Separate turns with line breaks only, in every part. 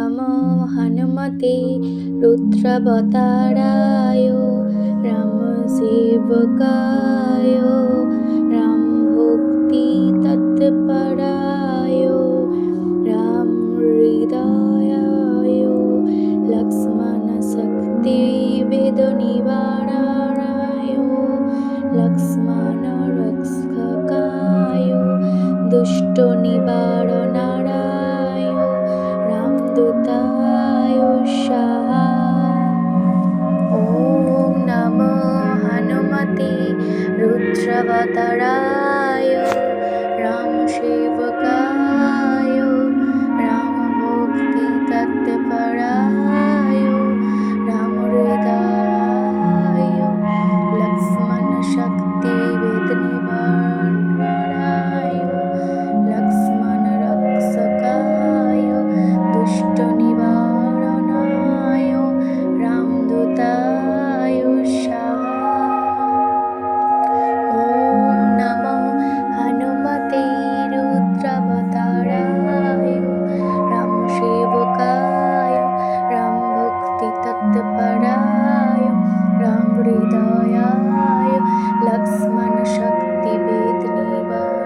नमो हनुमते रुद्रवताराय रामसेवकाय रामभक्ति तत्पराय रामहृदयाय लक्ष्मणशक्ति वेदनिवारणाय लक्ष्मणरक्षकाय दुष्टनिवारणाय रामदूताय स्वाहा। ॐ नमो हनुमते रुद्रवताराय रामसेवकाय रामभक्ति तत्पराय रामहृदयाय लक्ष्मणशक्ति वेदनिवारणाय लक्ष्मणरक्षकाय दुष्टनिवारणाय रामदूताय स्वाहा। ॐ नमो हनुमते रुद्रवताराय रामसेवकाय रामभक्ति तत्पराय रामहृदयाय लक्ष्मणशक्ति वेदनिवारणाय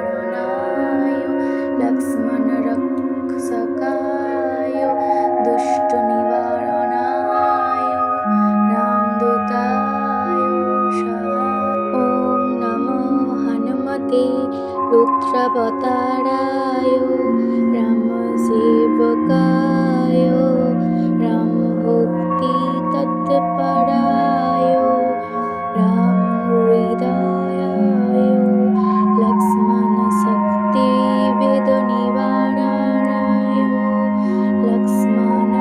लक्ष्मणरक्षकाय दुष्टनिवारणाय रामदूताय स्वाहा। ॐ नमो हनुमते रुद्रवताराय रामसेवकाय रामभक्ति तत्पराय रामहृदयाय लक्ष्मणशक्ति वेदनिवारणाय लक्ष्मणरक्षकाय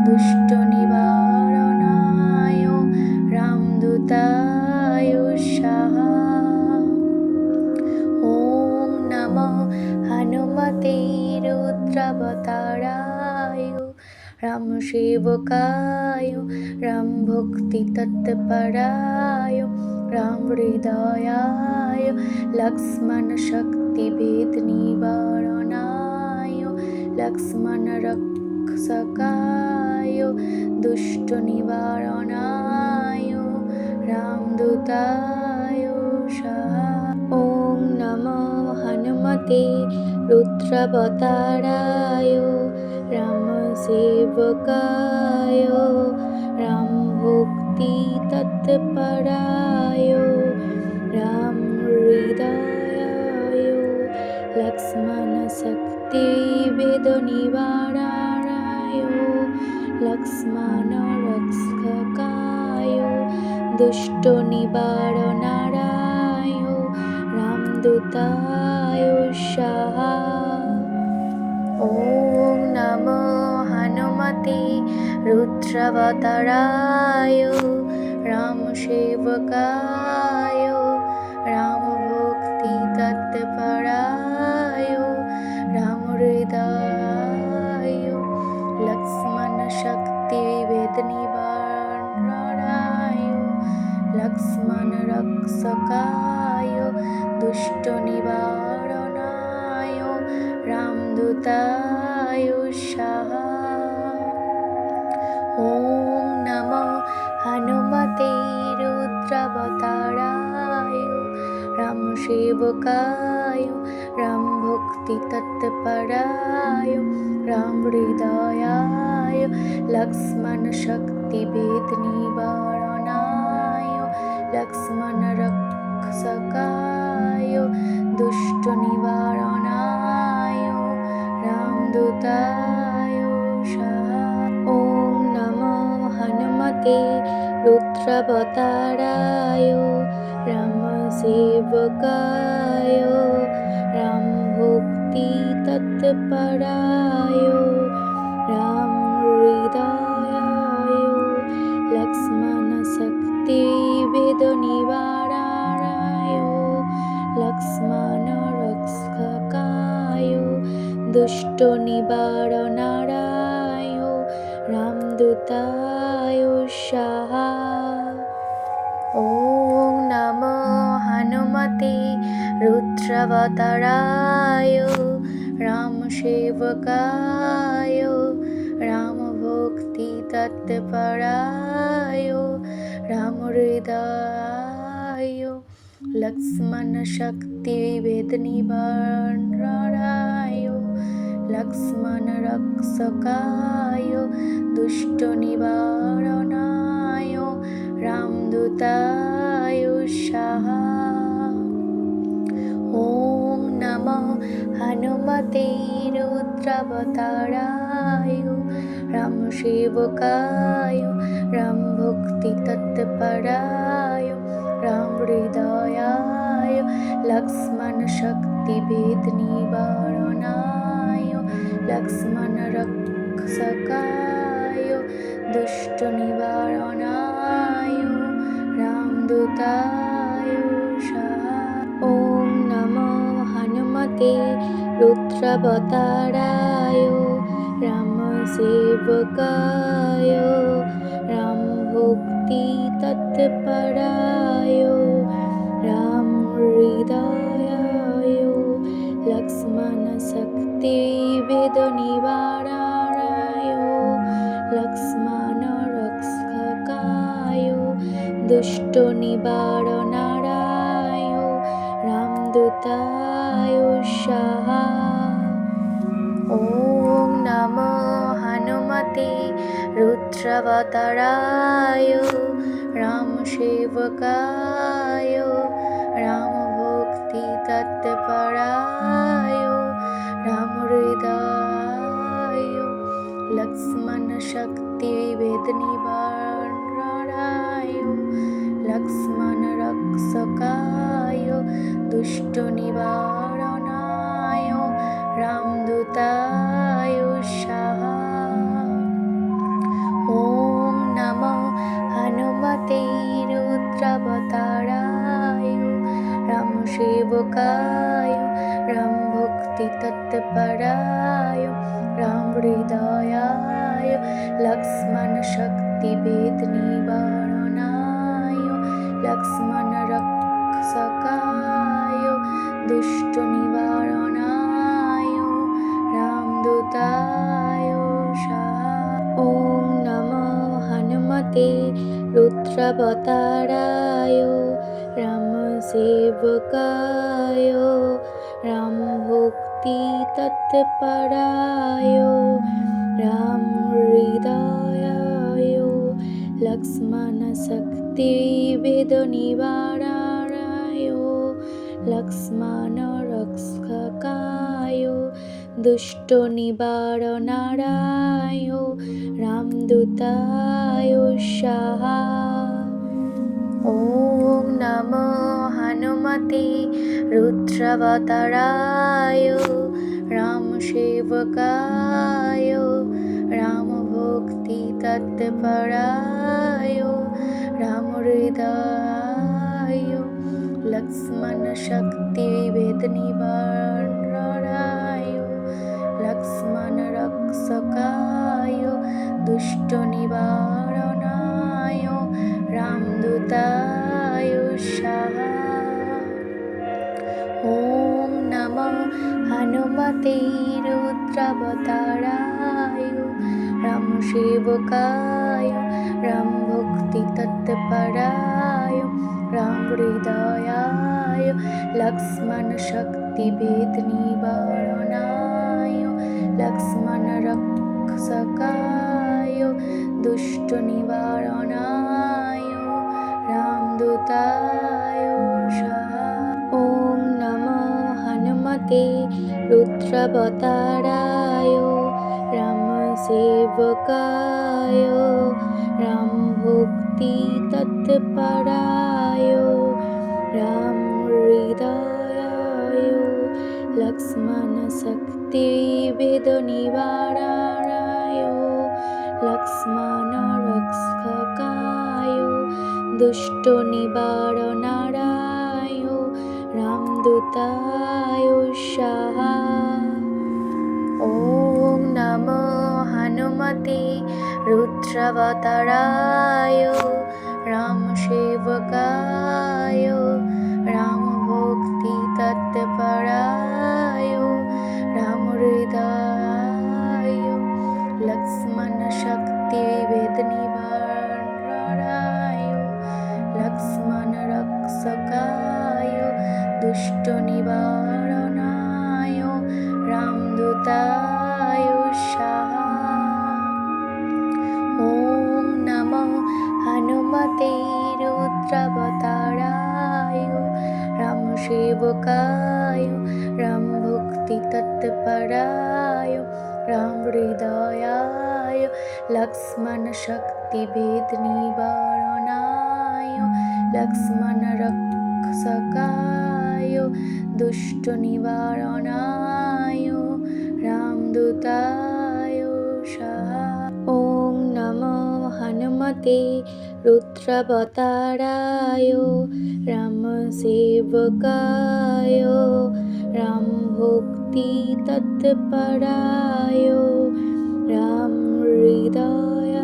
दुष्टनिवारणाय रामदूताय स्वाहा। ॐ नमो हनुमते रुद्रवताराय रामसेवकाय रामभक्ति तत्पराय रामहृदयाय लक्ष्मणशक्ति वेदनिवारणाय लक्ष्मणरक्षकाय दुष्टनिवारणाय रामदूताय स्वाहा। ॐ नमो हनुमते रुद्रवताराय रामसेवकाय रामभक्ति तत्पराय रामहृदयाय लक्ष्मणशक्ति वेदनिवारणाय लक्ष्मणरक्षकाय दुष्टनिवारणाय रामदूताय स्वाहा। ॐ नमो हनुमते रुद्रवताराय रामसेवकाय रामभक्ति तत्पराय रामहृदयाय लक्ष्मणशक्ति वेदनिवारणाय लक्ष्मणरक्षकाय दुष्टनिवारणाय रामदूताय स्वाहा। ॐ नमो हनुमते रुद्रवताराय रामसेवकाय रामभक्ति तत्पराय रामहृदयाय लक्ष्मणशक्ति वेदनिवारणाय लक्ष्मणरक्षकाय दुष्टनिवारणाय रामदूताय स्वाहा। ॐ नमो हनुमते रुद्रवताराय रामसेवकाय रामभक्ति तत्पराय रामहृदयाय लक्ष्मणशक्ति वेदनिवारणाय लक्ष्मणरक्षकाय दुष्टनिवारणाय रामदूताय स्वाहा। ॐ नमो हनुमते रुद्रवताराय रामसेवकाय भक्ति तत्पराय राम हृदयाय लक्ष्मण शक्ति भेद निवारणाय लक्ष्मण रक्षकाय दुष्ट निवारणाय रामदूताय स्वाहा। ॐ नमो हनुमते रुद्रावताराय रामसेवकाय रामभक्ति तत्पराय रामहृदयाय लक्ष्मण शक्ति भेद निवारणाय लक्ष्मण रक्षकाय दुष्ट निवारणाय रामदूताय स्वाहा। ॐ नमो हनुमते रुद्रावताराय रामसेवकाय रामभक्ति तत्पराय रामहृदयाय लक्ष्मण शक्ति भेद निवारणाय लक्ष्मण रक्षकाय दुष्ट निवारणाय रामदूताय स्वाहा। ॐ नमो हनुमते रुद्रावताराय रामसेवकाय रामभक्ति तत्पराय रामहृदयाय लक्ष्मण शक्ति भेद निवारणाय लक्ष्मण रक्षकाय दुष्ट निवारणाय रामदूताय स्वाहा। ॐ नमो हनुमते रुद्रावताराय रामसेवकाय रामभक्ति तत्पराय रामहृदयाय लक्ष्मण शक्ति भेद निवारणाय लक्ष्मण रक्षकाय दुष्ट निवारणाय रामदूताय स्वाहा। ॐ नमो हनुमते रुद्रावताराय रामसेवकाय रामभक्ति तत्पराय रामहृदयाय लक्ष्मण शक्ति भेद निवारणाय लक्ष्मण रक्षकाय दुष्ट निवारणाय रामदूताय स्वाहा। ॐ नमो हनुमते रुद्रावताराय रामसेवकाय रामभक्ति तत्पराय रामहृदयाय लक्ष्मण शक्ति भेद निवारणाय लक्ष्मण रक्षकाय दुष्ट निवारणाय रामदूताय स्वाहा। ॐ नमो हनुमते रुद्रावताराय रामसेवकाय रामभक्ति तत्पराय रामहृदयाय लक्ष्मण शक्ति भेद निवारणाय लक्ष्मण रक्षकाय दुष्ट निवारणाय रामदूताय स्वाहा। ॐ नमो हनुमते रुद्रावताराय रामसेवकाय रामभक्ति तत्पराय रामहृदयाय लक्ष्मण शक्ति भेद निवारणाय लक्ष्मण रक्षकाय दुष्ट निवारणाय रामदूताय स्वाहा। ॐ नमो हनुमते रुद्रावताराय रामसेवकाय रामभक्ति तत्पराय रामहृदयाय लक्ष्मणशक्तिभेदनिवारणाय लक्ष्मणरक्षकाय दुष्टनिवारणाय रामदूताय स्वाहा। ॐ नमो हनुमते रुद्रावताराय रामसेवकाय रामभक्तितत्पराय रामहृदाय लक्ष्मणशक्तिभेदनिवारणाय लक्ष्मणरक्षकाय दुष्टनिवारणाय रामदूताय स्वाहा। ॐ नमो हनुमते रुद्रावताराय रामसेवकाय रामभक्तितत्पराय रामहृदाय लक्ष्मणशक्तिभेदनिवारणाय लक्ष्मणरक्षकाय दुष्टनिवारणाय रामदूताय स्वाहा। ॐ नमो हनुमते रुद्रावताराय रामसेवकाय रामभक्तितत्पराय रामहृदाय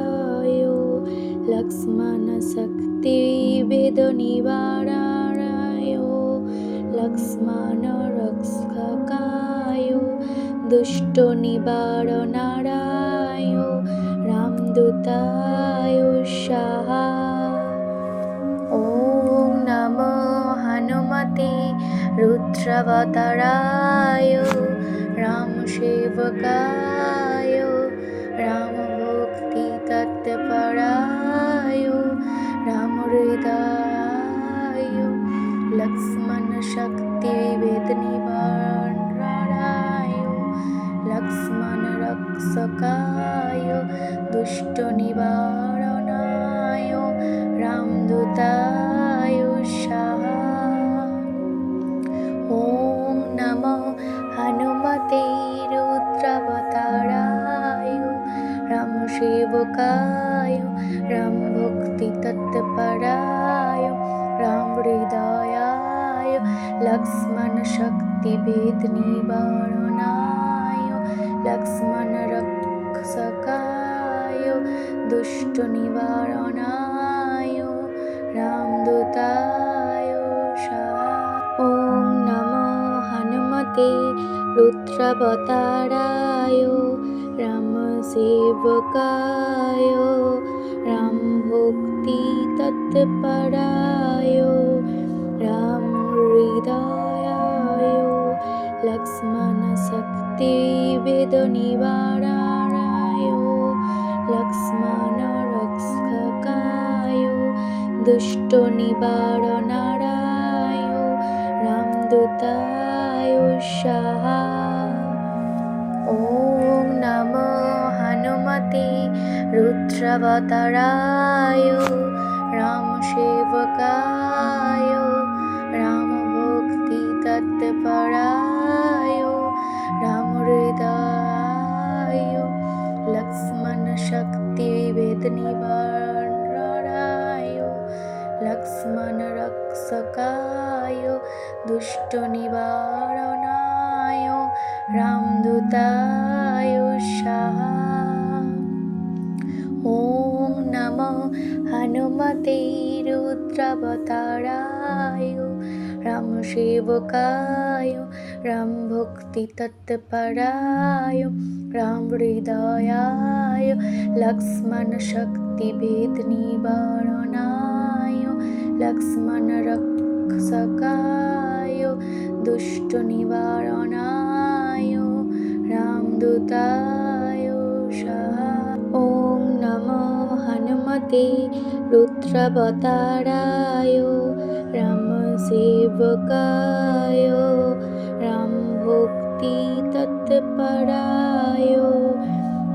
लक्ष्मणशक्तिभेदनिवारणाय लक्ष्मणरक्षकाय दुष्टनिवारणाय रामदूताय स्वाहा। ॐ नमो हनुमते रुद्रावताराय रामसेवकाय रामभक्तितत्पराय रामहृदाय लक्ष्मणशक्तिभेदनिवारणाय लक्ष्मणरक्षकाय दुष्टनिवारणाय रामदूताय स्वाहा। ॐ नमो हनुमते रुद्रावताराय रामसेवकाय रामभक्तितत्पराय रामहृदाय लक्ष्मणशक्तिभेदनिवारणाय लक्ष्मणरक्षकाय दुष्टनिवारणाय रामदूताय स्वाहा। ॐ नमो हनुमते रुद्रावताराय रामसेवकाय रामभक्तितत्पराय रामहृदाय लक्ष्मणशक्तिभेदनिवारणाय लक्ष्मणरक्षकाय दुष्टनिवारणाय रामदूताय स्वाहा। ॐ नमो हनुमते रुद्रावताराय रामसेवकाय रामभक्तितत्पराय रामहृदाय लक्ष्मणशक्तिभेदनिवारणाय लक्ष्मणरक्षकाय दुष्टनिवारणाय रामदूताय स्वाहा। ॐ नमो हनुमते रुद्रावताराय रामसेवकाय रामभक्तितत्पराय रामहृदाय लक्ष्मणशक्तिभेदनिवारणाय लक्ष्मणरक्षकाय दुष्टनिवारणाय रामदूताय स्वाहा। ॐ नमो हनुमते रुद्रावताराय रामसेवकाय रामभक्तितत्पराय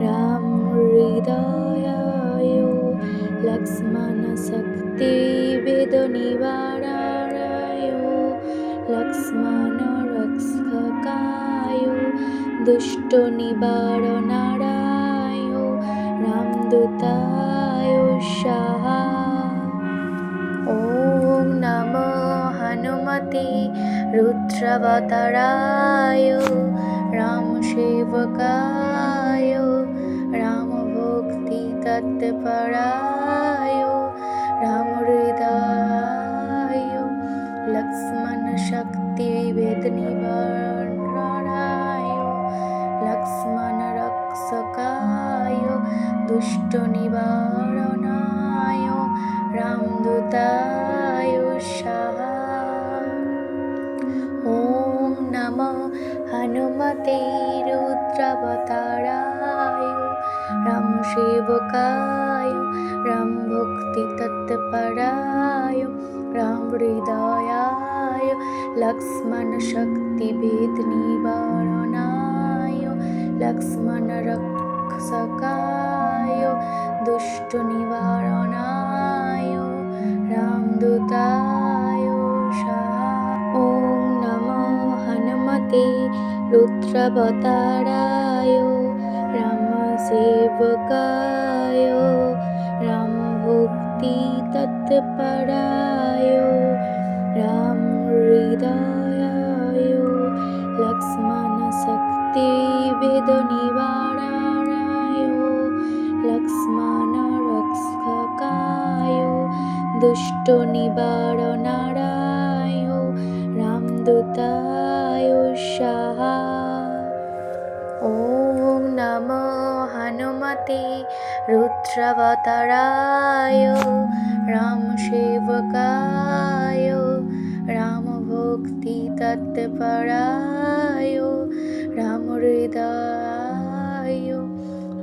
रामहृदाय लक्ष्मणशक्तिभेदनिवारणाय लक्ष्मणरक्षकाय দুষ্ট নিবারণায় রামদূতায় স্বাহা। ওম নমো হনুমতে রুদ্রাবতারায় রামসেবকায় রামভক্তি তৎপরায় রামহৃদয়ায় লক্ষ্মণ শক্তি ভেদ নিবারণায় লক্ষ্মণ রক্ষকায় দুষ্ট নিবারণায় রামদূতায় স্বাহা। ওম নমো হনুমতে রুদ্রাবতারায় রামসেবকায় রামভক্তি তৎপরায় রামহৃদয়ায় লক্ষ্মণ শক্তি ভেদ নিবারণায় লক্ষ্মণ রক্ষকায় দুষ্ট নিবারণায় রামদূতায় স্বাহা। ওম নমো হনুমতে রুদ্রাবতারায় রামসেবকায় রামভক্তি তৎপরায় রামহৃদয়ায় লক্ষ্মণ শক্তি ভেদ নিবারণায় লক্ষ্মণ রক্ষকায় দুষ্ট নিবারণায় রামদূতায় স্বাহা। ওম নমো হনুমতে রুদ্রাবতারায় রামসেবকায় রামভক্তি তৎপরায় রামহৃদয়ায়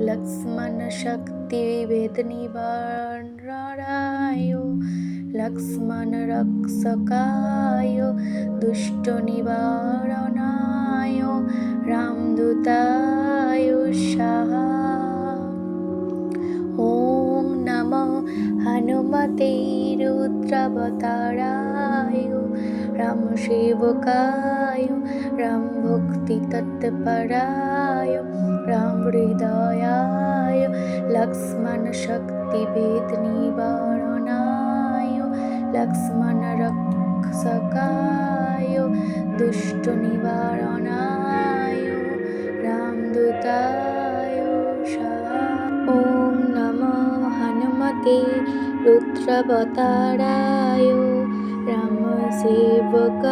লক্ষ্মণ শক্তি ভেদ নিবারণায় লক্ষ্মণ রক্ষকায় দুষ্ট নিবারণায় রামদূতায় স্বাহা। ওম নমো হনুমতে রুদ্রাবতারায় রামসেবকায় রামভক্তি তৎপরায় রামহৃদয়ায় লক্ষ্মণ শক্তি ভেদ নিবারণায় লক্ষ্মণ রক্ষকায় দুষ্ট নিবারণায় রামদূতায় স্বাহা। ওম নমো হনুমতে রুদ্রাবতারায় রামসেবকায়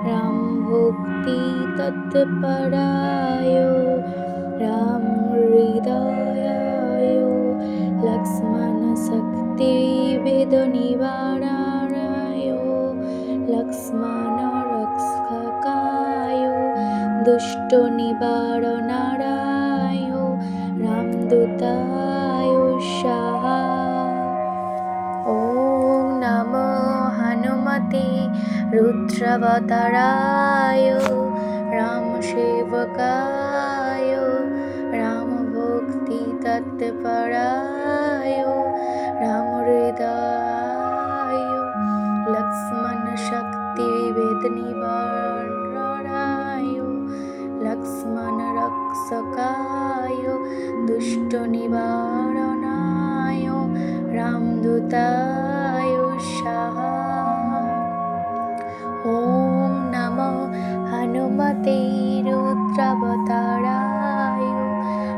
রামভক্তি তৎপরায় রামহৃদয়ায় লক্ষ্মণ শক্তি ভেদ নিবারণায় লক্ষ্মণ রক্ষকায় দুষ্ট নিবারণায় রামদূতায় স্বাহা। ওম নমো হনুমতে রুদ্রাবতারায় রামসেবকায় রামভক্তি তৎপরায় রামহৃদয়ায় লক্ষ্মণ শক্তি ভেদ নিবারণায় লক্ষ্মণ রক্ষকায় দুষ্ট নিবারণায় রামদূতায় স্বাহা। ওম নমো হনুমতে রুদ্রাবতারায়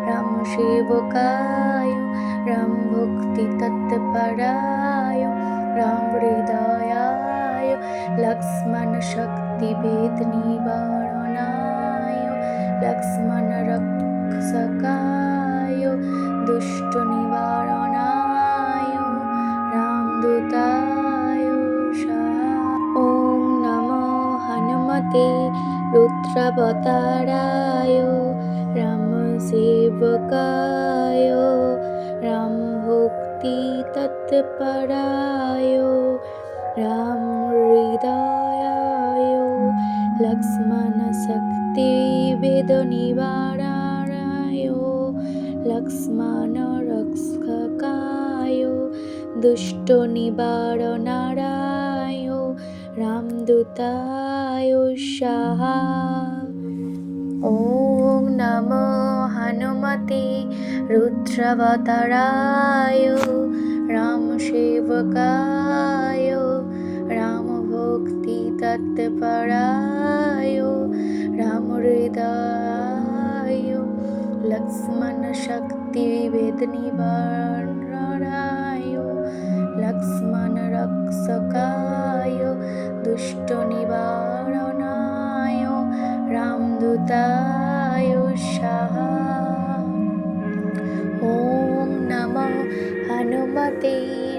রামসেবকায় রামভক্তি তৎপরায় রামহৃদয়ায় লক্ষ্মণ শক্তি ভেদ নিবারণায় লক্ষ্মণ রক্ষকায় দুষ্ট নিবারণায় রামদূতায় স্বাহা। ওম নমো হনুমতে রুদ্রাবতারায় রামসেবকায় রামভক্তি তৎপরায় রামহৃদয়ায় লক্ষ্মণ শক্তি ভেদ নিবারণায় লক্ষ্মণ রক্ষকায় দুষ্ট নিবারণায় রামদূতায় স্বাহা। ॐ नमो हनुमते रुद्रावताराय रामसेवकाय रामभक्तितत्पराय रामहृदाय लक्ष्मणशक्तिभेदनिवारणाय लक्ष्मणरक्षकाय दुष्टनिवारणाय रामदूताय स्वाहा। ॐ नमो हनुमते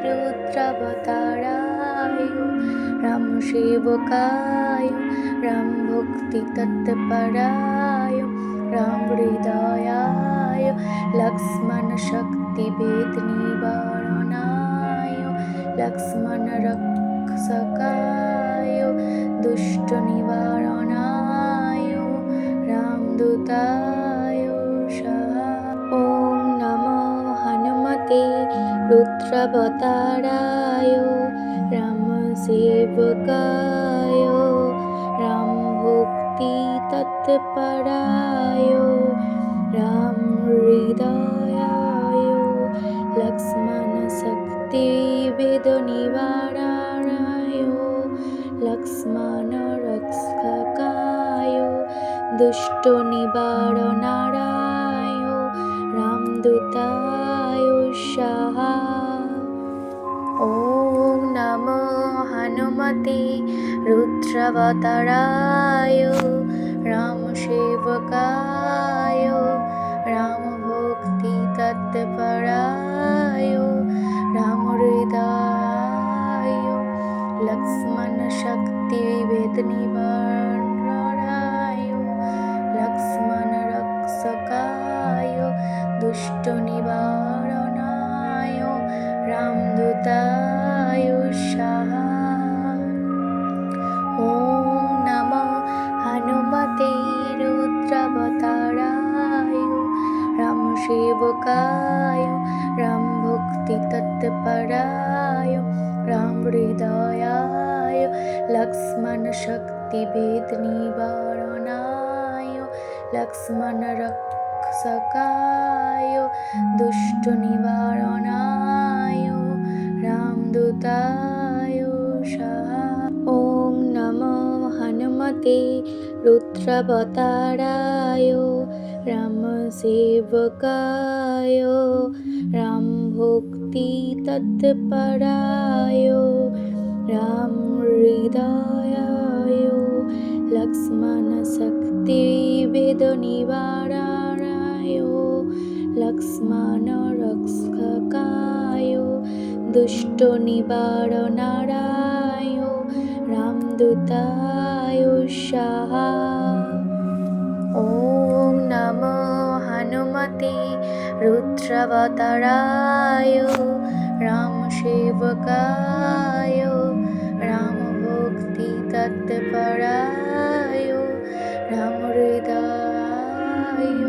रुद्रावताराय रामसेवकाय रामभक्तितत्पराय रामहृदाय लक्ष्मणशक्तिभेदनिवारणाय लक्ष्मणरक्षकाय दुष्टनिवारणाय रामदूताय स्वाहा। ॐ नमो हनुमते रुद्रावताराय रामसेवकाय रामभक्तितत्पराय रामहृदाय लक्ष्मणशक्तिभेदनिवारणाय लक्ष्मणरक्षकाय दुष्टनिवारणाय रामदूताय स्वाहा। ॐ नमो हनुमते रुद्रावताराय रामसेवकाय रामभक्तितत्पराय रामहृदाय लक्ष्मणशक्तिभेदनिवारणाय लक्ष्मणरक्षकाय दुष्टनिवारणाय रामदूताय स्वाहा। ॐ नमो हनुमते रुद्रावताराय रामसेवकाय रामभक्तितत्पराय रामहृदाय लक्ष्मणशक्तिभेदनिवारणाय लक्ष्मणरक्षकाय दुष्टनिवारणाय रामदूताय स्वाहा। ॐ नमो हनुमते रुद्रावताराय रामसेवकाय रामभक्तितत्पराय रामहृदाय लक्ष्मणशक्तिभेदनिवारणाय लक्ष्मणरक्षकाय दुष्टनिवारणाय रामदूताय स्वाहा। ॐ नमो हनुमते रुद्रावताराय रामसेवकाय रामभक्तितत्पराय रामहृदाय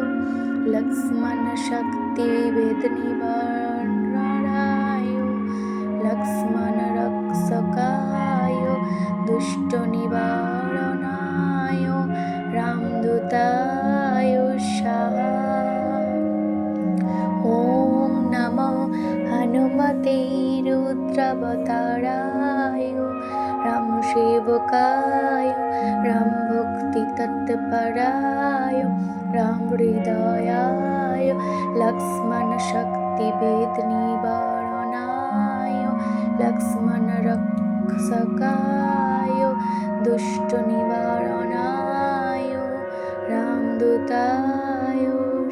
लक्ष्मणशक्तिभेदनिवारणाय लक्ष्मणरक्षकाय दुष्टनिवारणाय रामदूताय स्वाहा। ॐ नमो हनुमते रुद्रावताराय रामसेवकाय रामभक्तितत्पराय रामहृदाय लक्ष्मणशक्तिभेदनिवारणाय लक्ष्मणरक्षकाय दुष्टनिवारणाय रामदूताय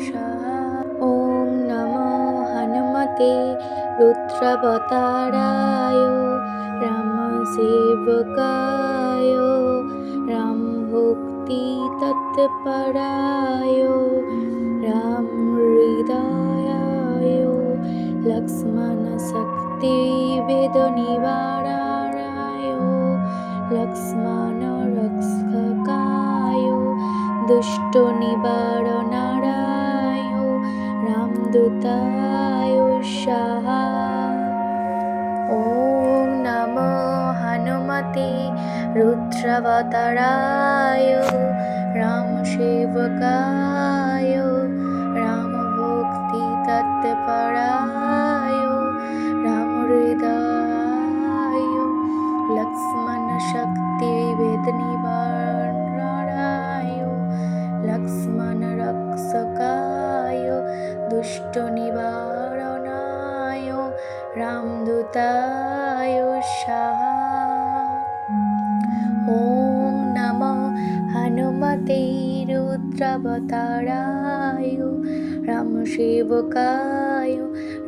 स्वाहा। ॐ नमो हनुमते रुद्रावताराय रामसेवकाय रामभक्तितत्पराय रामहृदाय लक्ष्मणशक्तिभेदनिवारणाय लक्ष्मणरक्षकाय दुष्टनिवारणाय रामदूताय स्वाहा। ॐ ॐ नमो हनुमते रुद्रावताराय रामसेवकाय रामभक्तितत्पराय रामहृदयाय लक्ष्मणशक्तिभेदनिवारणाय लक्ष्मणरक्षकाय दुष्टनिवारणाय रामदूताय स्वाहा। ॐ नमो हनुमते रुद्रावताराय रामसेवकाय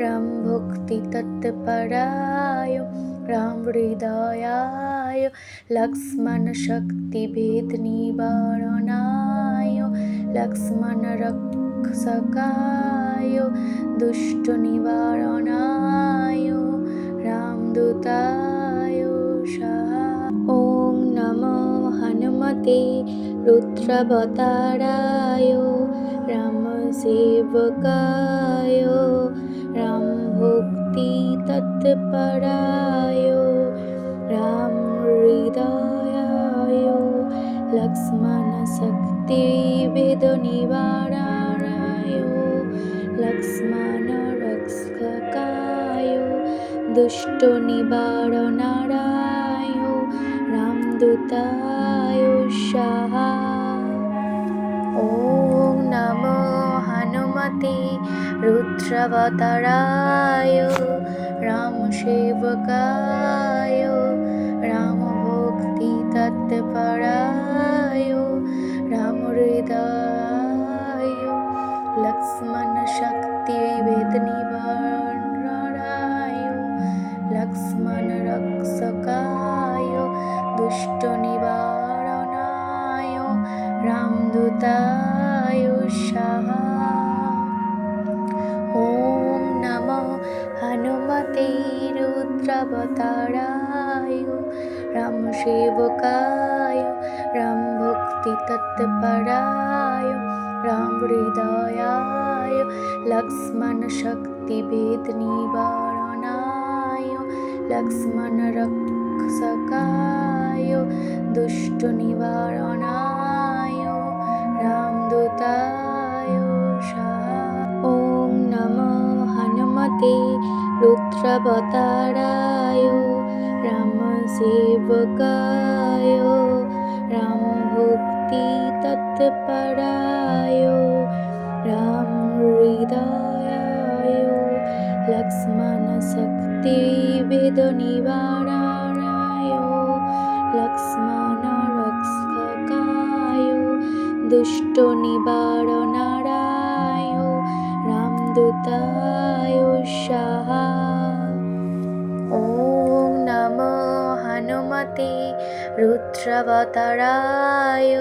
रामभक्तितत्पराय रामहृदयाय लक्ष्मणशक्तिभेदनिवारणाय लक्ष्मणरक्षकाय दुष्टनिवारणाय रामदूताय स्वाहा। ॐ नमो हनुमते रुद्रावताराय रामसेवकाय रामभक्तितत्पराय रामहृदयाय लक्ष्मणशक्तिभेदनिवारणाय लक्ष्मणरक्षकाय दुष्टनिवारणाय रामदूताय स्वाहा। ॐ नमो हनुमते रुद्रावताराय रामसेवकाय रामभक्तितत्पराय रामहृदयाय लक्ष्मणशक्तिभेदनिवारणाय लक्ष्मणरक्षकाय दुष्टनिवारणाय रामदूताय स्वाहा। ॐ नमो हनुमते रुद्रावताराय रामसेवकाय रामभक्तितत्पराय रामहृदयाय लक्ष्मणशक्तिभेदनिवारणाय लक्ष्मणरक्षकाय दुष्टनिवारणाय रामदूताय स्वाहा। ॐ नमो हनुमते रुद्रावताराय रामसेवकाय रामभक्तितत्पराय रामहृदयाय लक्ष्मणशक्तिभेदनिवारणाय लक्ष्मणरक्षकाय दुष्टनिवारणाय रामदूताय स्वाहा। ॐ नमो हनुमते रुद्रावताराय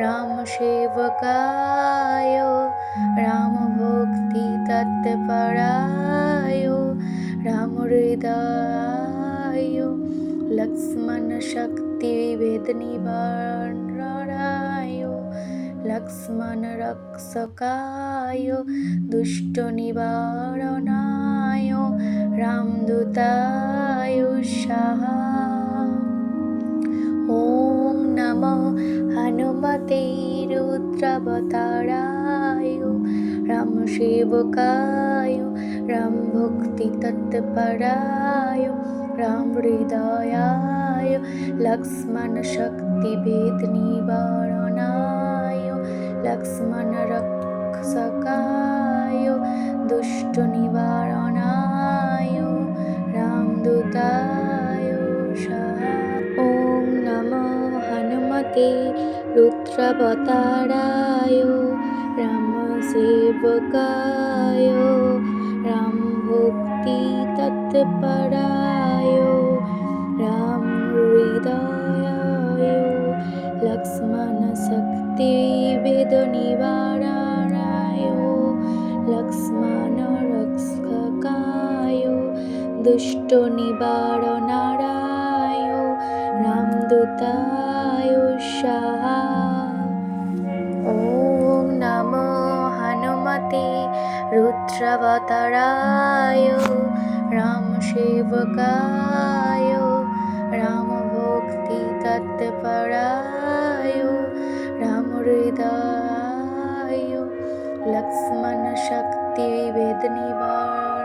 रामसेवकाय रामभक्तितत्पराय रामहृदयाय लक्ष्मणशक्तिभेदनिवारणाय लक्ष्मणरक्षकाय दुष्टनिवारणाय रामदूताय स्वाहा। ॐ नमो हनुमते रुद्रावताराय रामसेवकाय रामभक्तितत्पराय रामहृदयाय लक्ष्मणशक्तिभेदनिवारणाय लक्ष्मणरक्षकाय दुष्टनिवारणाय रामदूताय स्वाहा। ॐ नमो हनुमते रुद्रावताराय रामसेवकाय रामभक्तितत्पराय रामहृदयाय लक्ष्मणशक्तिभेदनिवारणाय लक्ष्मणरक्षकाय दुष्टनिवारणाय रामदूताय स्वाहा। ॐ नमो हनुमते रुद्रावताराय रामसेवकाय सेवकाय रामभक्ति तत्पराय रामहृदयाय लक्ष्मण शक्ति भेद निवाराय